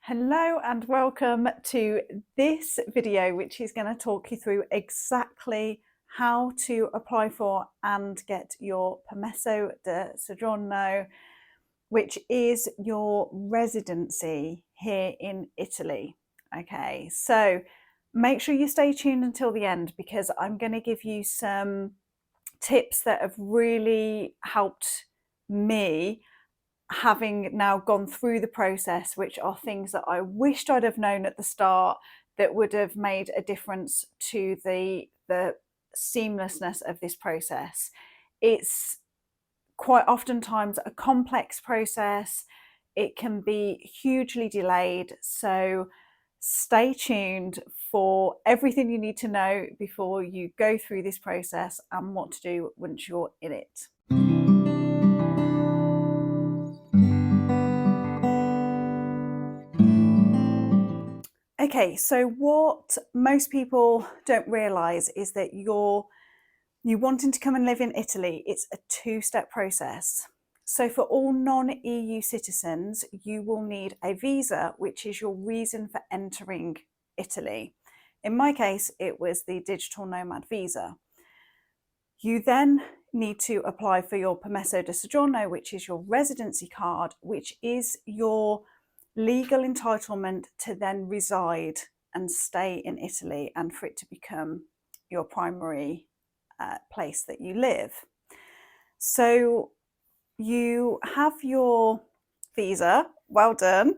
Hello and welcome to this video, which is going to talk you through exactly how to apply for and get your Permesso di Soggiorno, which is your residency here in Italy. Okay, so make sure you stay tuned until the end because I'm going to give you some tips that have really helped me, having now gone through the process, which are things that I wished I'd have known at the start that would have made a difference to the seamlessness of this process. It's quite oftentimes a complex process. It can be hugely delayed. So stay tuned for everything you need to know before you go through this process and what to do once you're in it. Okay, so what most people don't realise is that you wanting to come and live in Italy, it's a two-step process. So for all non-EU citizens, you will need a visa, which is your reason for entering Italy. In my case, it was the digital nomad visa. You then need to apply for your Permesso di Soggiorno, which is your residency card, which is your legal entitlement to then reside and stay in Italy and for it to become your primary place that you live. So you have your visa, well done.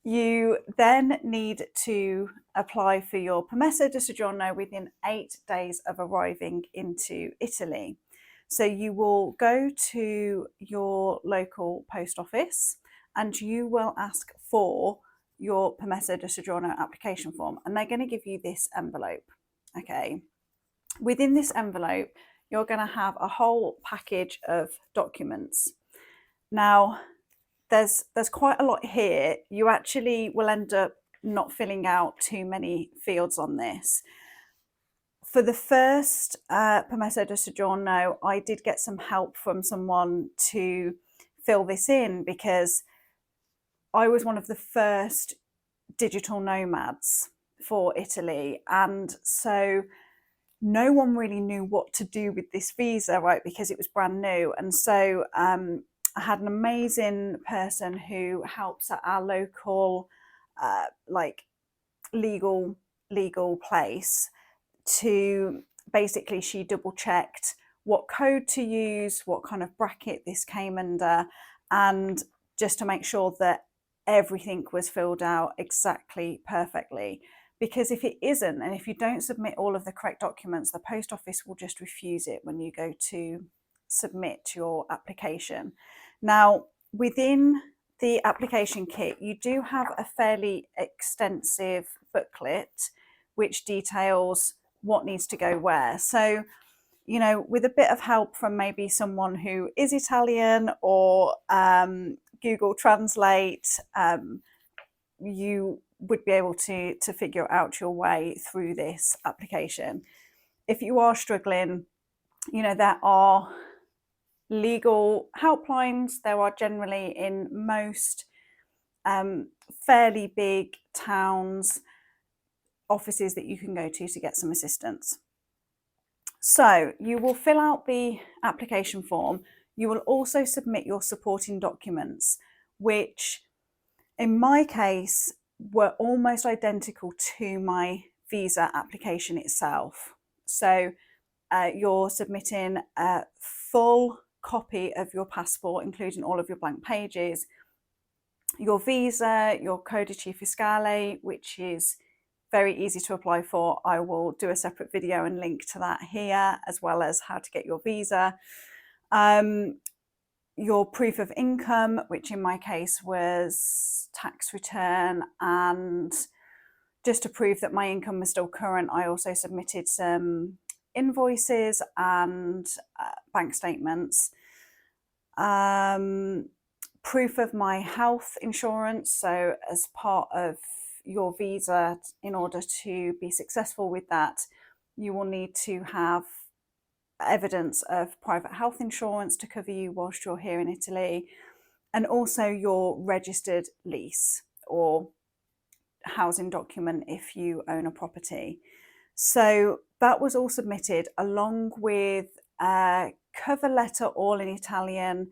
You then need to apply for your Permesso di Soggiorno within 8 days of arriving into Italy. So you will go to your local post office and you will ask for your Permesso di Soggiorno application form, and they're going to give you this envelope. Okay. Within this envelope, you're going to have a whole package of documents. Now, there's quite a lot here. You actually will end up not filling out too many fields on this. For the first Permesso di Soggiorno, I did get some help from someone to fill this in because I was one of the first digital nomads for Italy, and so no one really knew what to do with this visa, right, because it was brand new. And so I had an amazing person who helps at our local legal place to basically, she double checked what code to use, what kind of bracket this came under, and just to make sure that everything was filled out exactly perfectly. Because if it isn't, and if you don't submit all of the correct documents, the post office will just refuse it when you go to submit your application. Now, within the application kit, you do have a fairly extensive booklet which details what needs to go where. So, you know, with a bit of help from maybe someone who is Italian or Google Translate, you would be able to figure out your way through this application. If you are struggling, you know, there are legal helplines. There are generally in most fairly big towns offices that you can go to get some assistance. So you will fill out the application form. You will also submit your supporting documents, which in my case were almost identical to my visa application itself. So you're submitting a full copy of your passport, including all of your blank pages, your visa, your codice fiscale, which is very easy to apply for. I will do a separate video and link to that here, as well as how to get your visa. Your proof of income, which in my case was tax return, and just to prove that my income was still current, I also submitted some invoices and bank statements. Proof of my health insurance. So as part of your visa, in order to be successful with that, you will need to have evidence of private health insurance to cover you whilst you're here in Italy, and also your registered lease or housing document if you own a property. So that was all submitted along with a cover letter, all in Italian,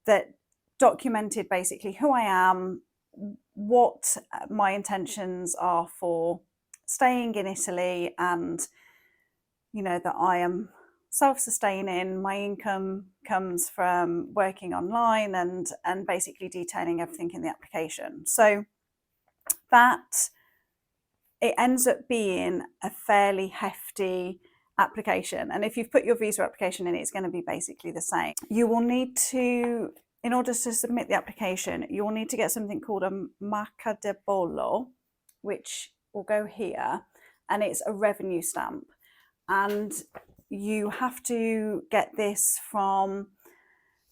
that documented basically who I am, what my intentions are for staying in Italy, and that I am self-sustaining, my income comes from working online, and basically detailing everything in the application. So that it ends up being a fairly hefty application. And if you've put your visa application in, it's going to be basically the same. You will need to, in order to submit the application, you will need to get something called a marca de bollo, which will go here, and it's a revenue stamp. And you have to get this from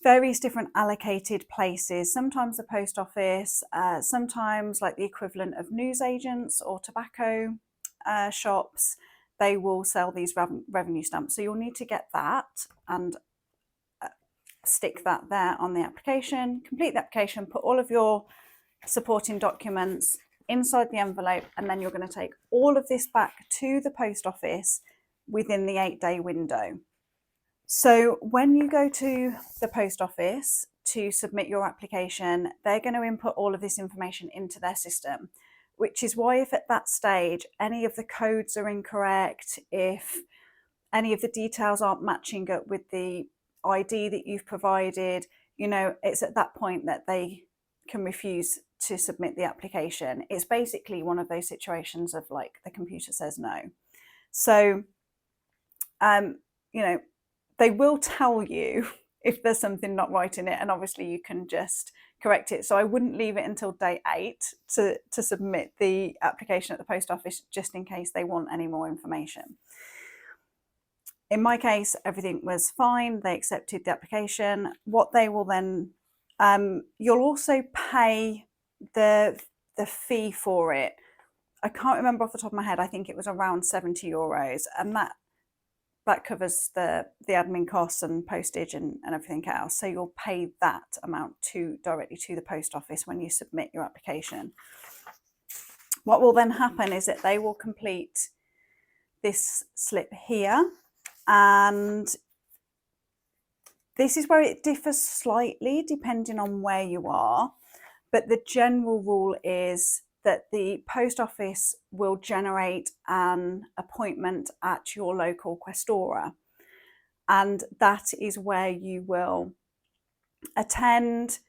various different allocated places, sometimes the post office, sometimes like the equivalent of newsagents or tobacco shops. They will sell these revenue stamps. So you'll need to get that and stick that there on the application, complete the application, put all of your supporting documents inside the envelope, and then you're going to take all of this back to the post office within the 8-day window. So when you go to the post office to submit your application, they're going to input all of this information into their system, which is why if at that stage any of the codes are incorrect, if any of the details aren't matching up with the ID that you've provided, it's at that point that they can refuse to submit the application. It's basically one of those situations of like the computer says no. So, they will tell you if there's something not right in it, and obviously you can just correct it. So I wouldn't leave it until day 8 to submit the application at the post office, just in case they want any more information. In my case, everything was fine. They accepted the application. What they will then, you'll also pay the fee for it. I can't remember off the top of my head. I think it was around €70, and that covers the admin costs and postage and everything else. So you'll pay that amount directly to the post office when you submit your application. What will then happen is that they will complete this slip here, and this is where it differs slightly depending on where you are, but the general rule is that the post office will generate an appointment at your local Questura, and that is where you will attend.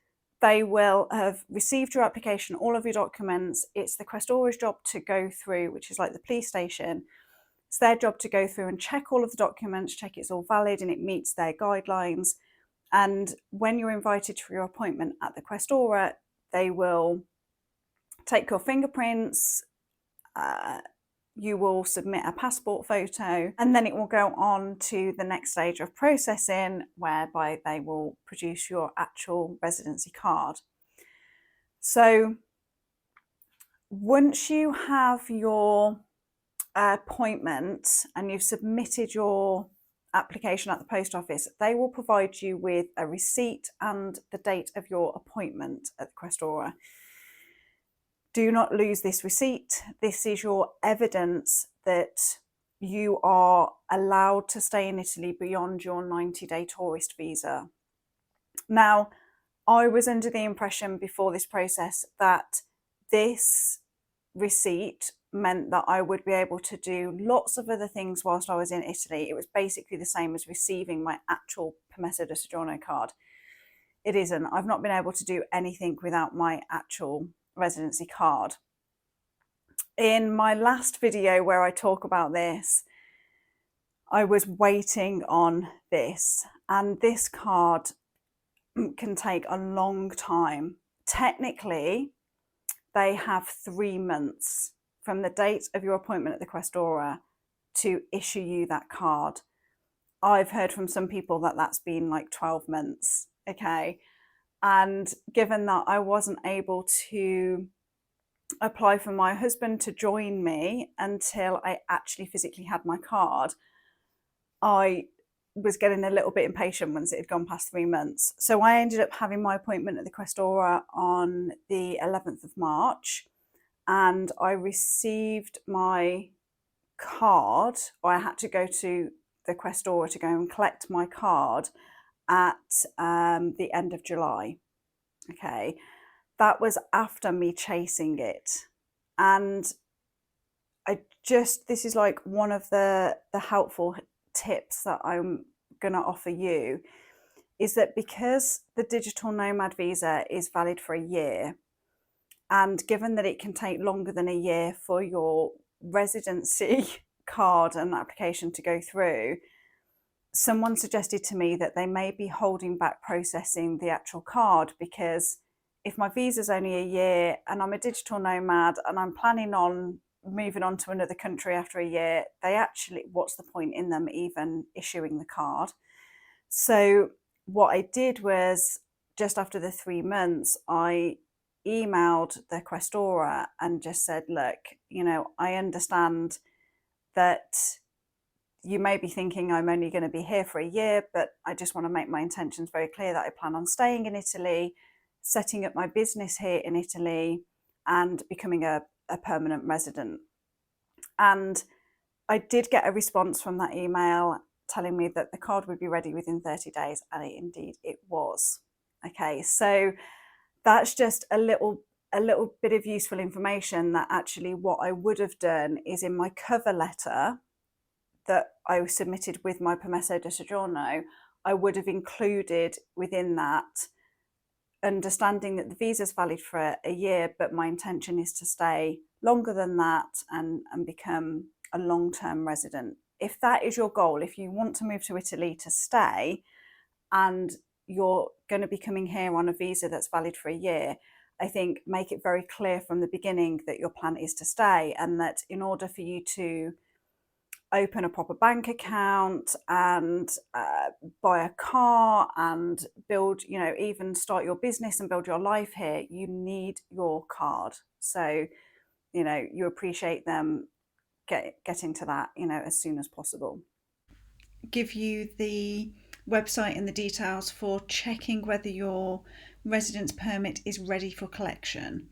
They will have received your application, all of your documents. It's the Questura's job to go through, which is like the police station. It's their job to go through and check all of the documents, check it's all valid and it meets their guidelines. And when you're invited for your appointment at the Questura, they will take your fingerprints, you will submit a passport photo, and then it will go on to the next stage of processing, whereby they will produce your actual residency card. So once you have your appointment and you've submitted your application at the post office, they will provide you with a receipt and the date of your appointment at the Questura. Do not lose this receipt. This is your evidence that you are allowed to stay in Italy beyond your 90-day tourist visa. Now, I was under the impression before this process that this receipt meant that I would be able to do lots of other things whilst I was in Italy. It was basically the same as receiving my actual Permesso di Soggiorno card. It isn't. I've not been able to do anything without my actual residency card. In my last video where I talk about this, I was waiting on this, and this card can take a long time. Technically, they have 3 months from the date of your appointment at the Questura to issue you that card. I've heard from some people that that's been like 12 months, okay? And given that I wasn't able to apply for my husband to join me until I actually physically had my card, I was getting a little bit impatient once it had gone past 3 months. So I ended up having my appointment at the Questura on the 11th of March. and I received my card, or I had to go to the Questura to go and collect my card at the end of July. Okay, that was after me chasing it. And this is like one of the helpful tips that I'm going to offer you, is that because the digital nomad visa is valid for a year, and given that it can take longer than a year for your residency card and application to go through, someone suggested to me that they may be holding back processing the actual card, because if my visa's only a year and I'm a digital nomad and I'm planning on moving on to another country after a year, what's the point in them even issuing the card? So what I did was, just after the 3 months, I emailed the Questura and just said, look, I understand that you may be thinking I'm only going to be here for a year, but I just want to make my intentions very clear that I plan on staying in Italy, setting up my business here in Italy, and becoming a permanent resident. And I did get a response from that email telling me that the card would be ready within 30 days, and indeed it was. Okay, so that's just a little bit of useful information, that actually what I would have done is, in my cover letter that I submitted with my Permesso di Soggiorno, I would have included within that, understanding that the visa is valid for a year, but my intention is to stay longer than that and become a long-term resident. If that is your goal, if you want to move to Italy to stay and you're going to be coming here on a visa that's valid for a year, I think make it very clear from the beginning that your plan is to stay, and that in order for you to open a proper bank account and buy a car and build, even start your business and build your life here, you need your card. So, you appreciate them getting to that, as soon as possible. Give you the website and the details for checking whether your residence permit is ready for collection.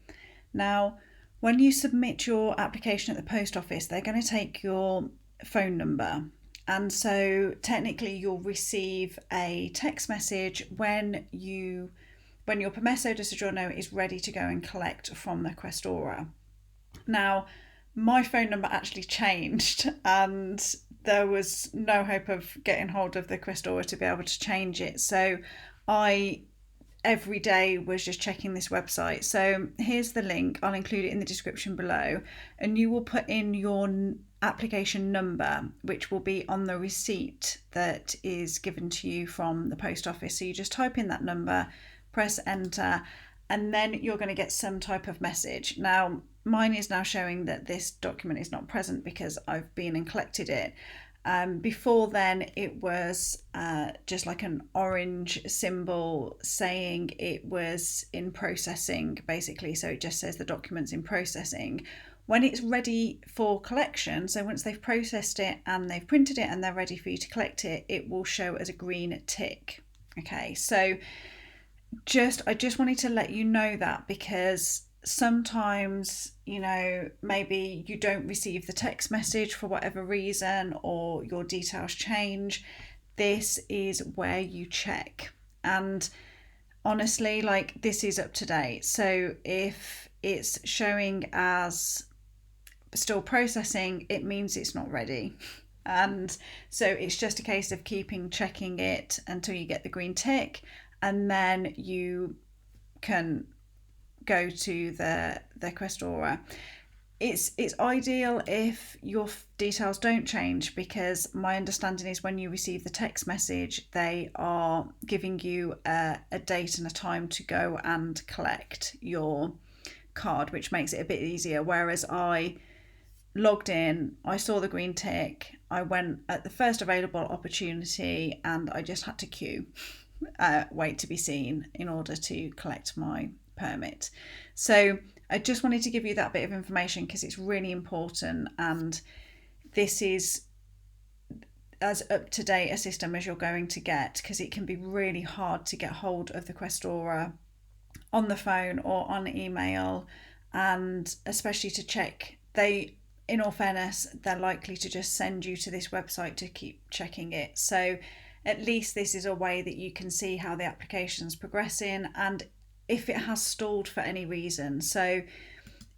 Now, when you submit your application at the post office, they're going to take your phone number, and so technically you'll receive a text message when your Permesso di Soggiorno is ready to go and collect from the Questura. Now, my phone number actually changed, and there was no hope of getting hold of the Questura to be able to change it, so I every day was just checking this website. So here's the link, I'll include it in the description below, and you will put in your application number, which will be on the receipt that is given to you from the post office. So you just type in that number, press enter, and then you're going to get some type of message. Now, mine is now showing that this document is not present because I've been and collected it. Before then, it was just like an orange symbol saying it was in processing, basically. So it just says the document's in processing. When it's ready for collection, so once they've processed it and they've printed it and they're ready for you to collect it, it will show as a green tick. Okay, so I just wanted to let you know that, because sometimes, maybe you don't receive the text message for whatever reason, or your details change. This is where you check. And honestly, this is up to date. So if it's showing as still processing, it means it's not ready. And so it's just a case of checking it until you get the green tick, and then you can go to the Questura. It's ideal if your details don't change, because my understanding is when you receive the text message, they are giving you a date and a time to go and collect your card, which makes it a bit easier. Whereas I logged in, I saw the green tick, I went at the first available opportunity, and I just had to queue, wait to be seen in order to collect my permit. So I just wanted to give you that bit of information because it's really important, and this is as up to date a system as you're going to get, because it can be really hard to get hold of the Questura on the phone or on email, and especially to check. In all fairness, they're likely to just send you to this website to keep checking it. So at least this is a way that you can see how the application's progressing and if it has stalled for any reason. So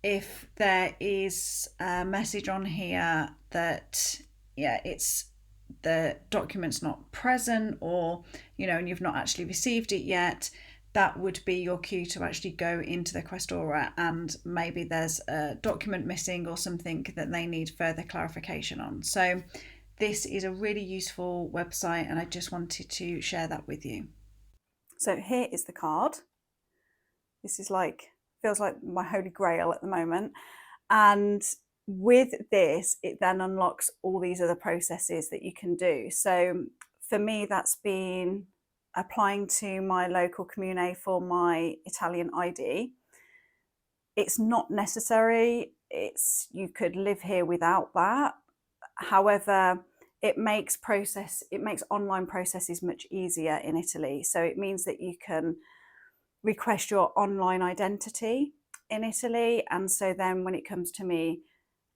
if there is a message on here that it's the document's not present, or and you've not actually received it yet, that would be your cue to actually go into the Questura, and maybe there's a document missing or something that they need further clarification on. So this is a really useful website, and I just wanted to share that with you. So here is the card. This is feels like my holy grail at the moment. And with this, it then unlocks all these other processes that you can do. So for me, that's been applying to my local comune for my Italian ID. It's not necessary. You could live here without that. However, it makes online processes much easier in Italy. So it means that you can request your online identity in Italy. And so then when it comes to me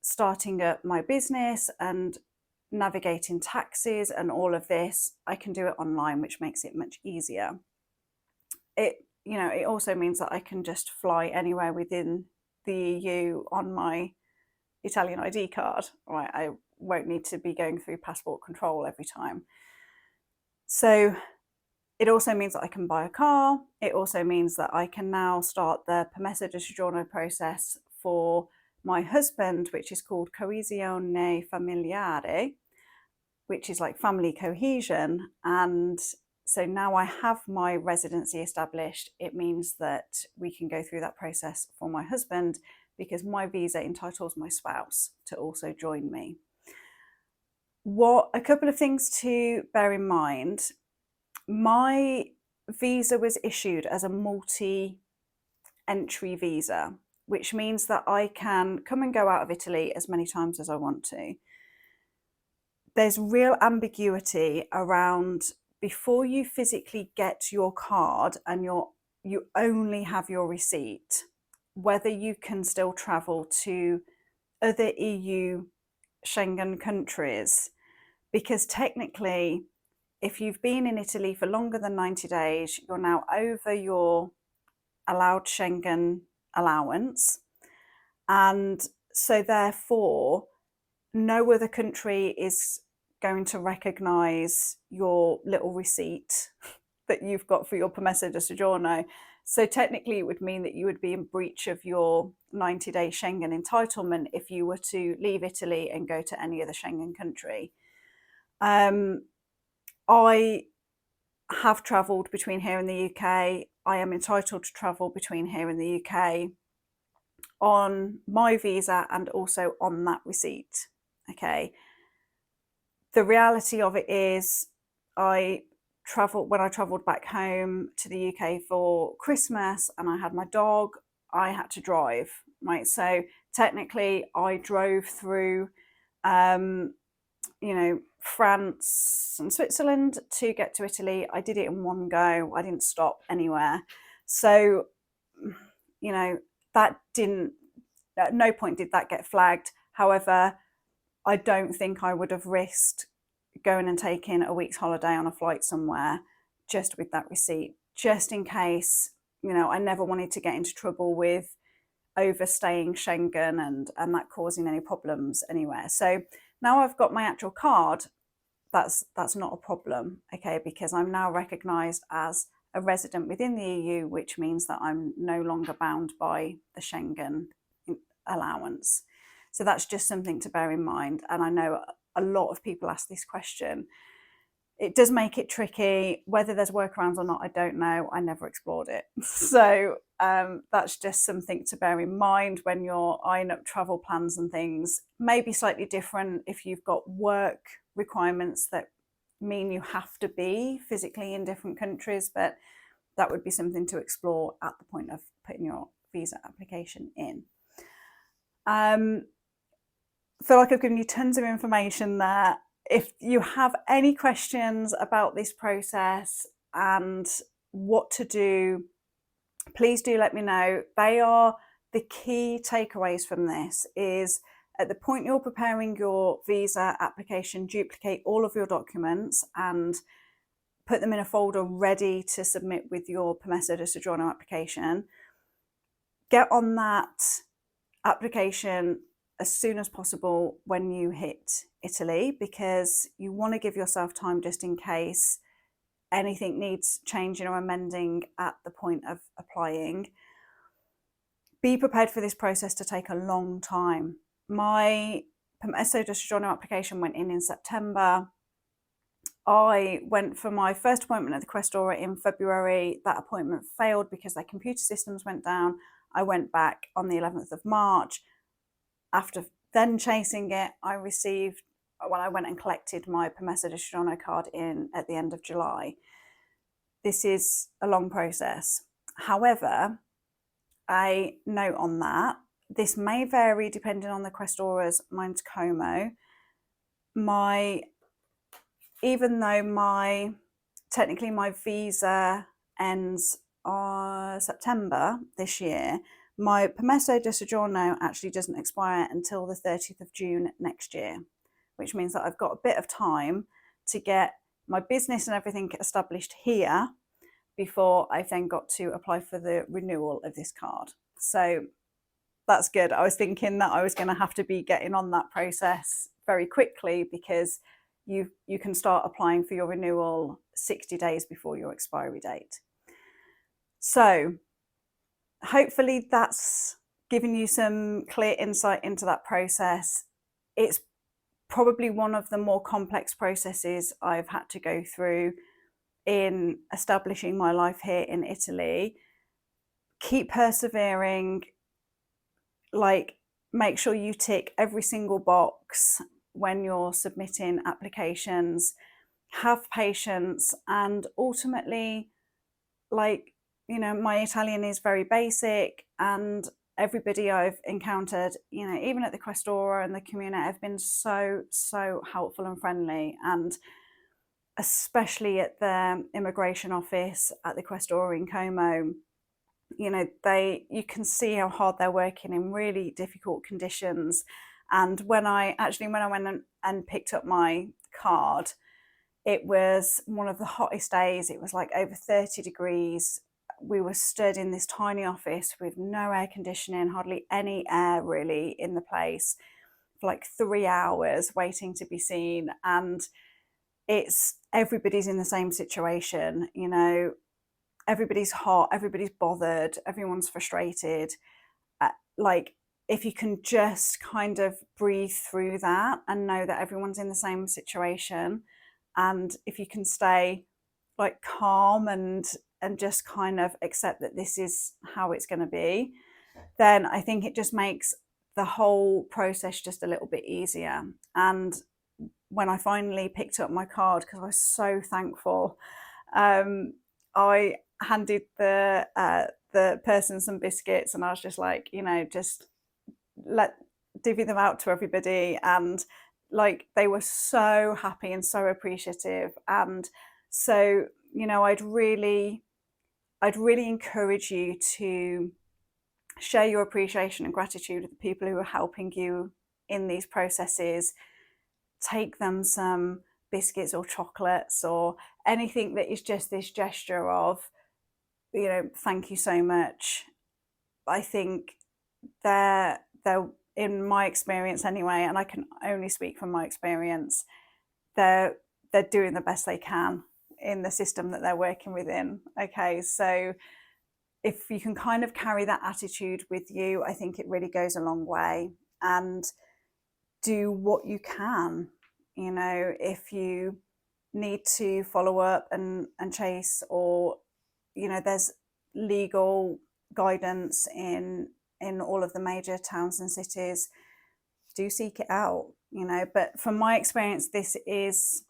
starting up my business and navigating taxes and all of this, I can do it online, which makes it much easier. It also means that I can just fly anywhere within the EU on my Italian ID card. Right? I won't need to be going through passport control every time. So it also means that I can buy a car. It also means that I can now start the Permesso di Soggiorno process for my husband, which is called coesione familiare, which is like family cohesion. And so now I have my residency established. It means that we can go through that process for my husband, because my visa entitles my spouse to also join me. A couple of things to bear in mind. My visa was issued as a multi-entry visa, which means that I can come and go out of Italy as many times as I want to. There's real ambiguity around, before you physically get your card and you only have your receipt, whether you can still travel to other EU Schengen countries, because technically, if you've been in Italy for longer than 90 days, you're now over your allowed Schengen allowance. And so therefore, no other country is going to recognise your little receipt that you've got for your Permesso di Soggiorno. So technically, it would mean that you would be in breach of your 90-day Schengen entitlement if you were to leave Italy and go to any other Schengen country. I have travelled between here and the UK. I am entitled to travel between here and the UK on my visa and also on that receipt. Okay. The reality of it is, when I travelled back home to the UK for Christmas and I had my dog, I had to drive, right? So technically I drove through France and Switzerland to get to Italy. I did it in one go. I didn't stop anywhere. So, that didn't, at no point did that get flagged. However, I don't think I would have risked going and taking a week's holiday on a flight somewhere just with that receipt, just in case, I never wanted to get into trouble with overstaying Schengen and that causing any problems anywhere. So now I've got my actual card, that's not a problem, okay, because I'm now recognised as a resident within the EU, which means that I'm no longer bound by the Schengen allowance. So that's just something to bear in mind. And I know a lot of people ask this question. It does make it tricky. Whether there's workarounds or not, I don't know. I never explored it. So that's just something to bear in mind when you're eyeing up travel plans and things. Maybe slightly different if you've got work requirements that mean you have to be physically in different countries, but that would be something to explore at the point of putting your visa application in. Feel like I've given you tons of information there. If you have any questions about this process and what to do, please do let me know. They are the key takeaways from this is, at the point you're preparing your visa application, duplicate all of your documents and put them in a folder ready to submit with your Permesso di Soggiorno application. Get on that application as soon as possible when you hit Italy, because you want to give yourself time just in case anything needs changing or amending at the point of applying. Be prepared for this process to take a long time. My Permesso di Soggiorno application went in September. I went for my first appointment at the Questura in February. That appointment failed because their computer systems went down. I went back on the 11th of March. After then chasing it, I went and collected my Permesso di Soggiorno card at the end of July. This is a long process. However, a note on that, this may vary depending on the Questura's mine's Como. Even though technically my visa ends September this year, my Permesso di Soggiorno actually doesn't expire until the 30th of June next year, which means that I've got a bit of time to get my business and everything established here before I've then got to apply for the renewal of this card. So that's good. I was thinking that I was going to have to be getting on that process very quickly, because you can start applying for your renewal 60 days before your expiry date. So hopefully that's given you some clear insight into that process. It's probably one of the more complex processes I've had to go through in establishing my life here in Italy. Keep persevering, make sure you tick every single box when you're submitting applications. Have patience, and ultimately, my Italian is very basic, and everybody I've encountered, even at the Questura and the community, have been so helpful and friendly. And especially at the immigration office at the Questura in Como, you can see how hard they're working in really difficult conditions. And when I went and picked up my card, it was one of the hottest days. It was like over 30 degrees. We were stood in this tiny office with no air conditioning, hardly any air really in the place, for like 3 hours waiting to be seen. And everybody's in the same situation, everybody's hot, everybody's bothered, everyone's frustrated. If you can just kind of breathe through that and know that everyone's in the same situation, and if you can stay calm and just kind of accept that this is how it's going to be, then I think it just makes the whole process just a little bit easier. And when I finally picked up my card, because I was so thankful, I handed the person some biscuits, and I was just just divvy them out to everybody, and they were so happy and so appreciative. And so I'd really encourage you to share your appreciation and gratitude with the people who are helping you in these processes. Take them some biscuits or chocolates or anything that is just this gesture of, thank you so much. I think they're in my experience anyway, and I can only speak from my experience, they're doing the best they can in the system that they're working within. Okay, so if you can kind of carry that attitude with you, I think it really goes a long way. And do what you can. If you need to follow up and chase, or there's legal guidance in all of the major towns and cities, do seek it out. But from my experience, this is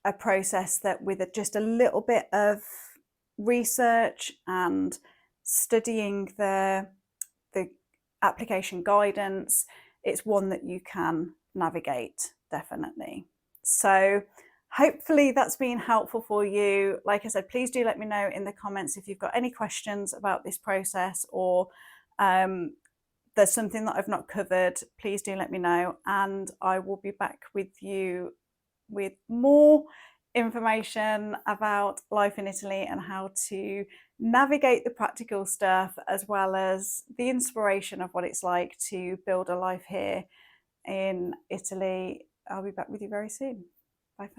a process that, with just a little bit of research and studying the application guidance, it's one that you can navigate, definitely. So hopefully that's been helpful for you. Like I said, please do let me know in the comments if you've got any questions about this process, or there's something that I've not covered, please do let me know, and I will be back with you with more information about life in Italy and how to navigate the practical stuff, as well as the inspiration of what it's like to build a life here in Italy. I'll be back with you very soon. Bye for now.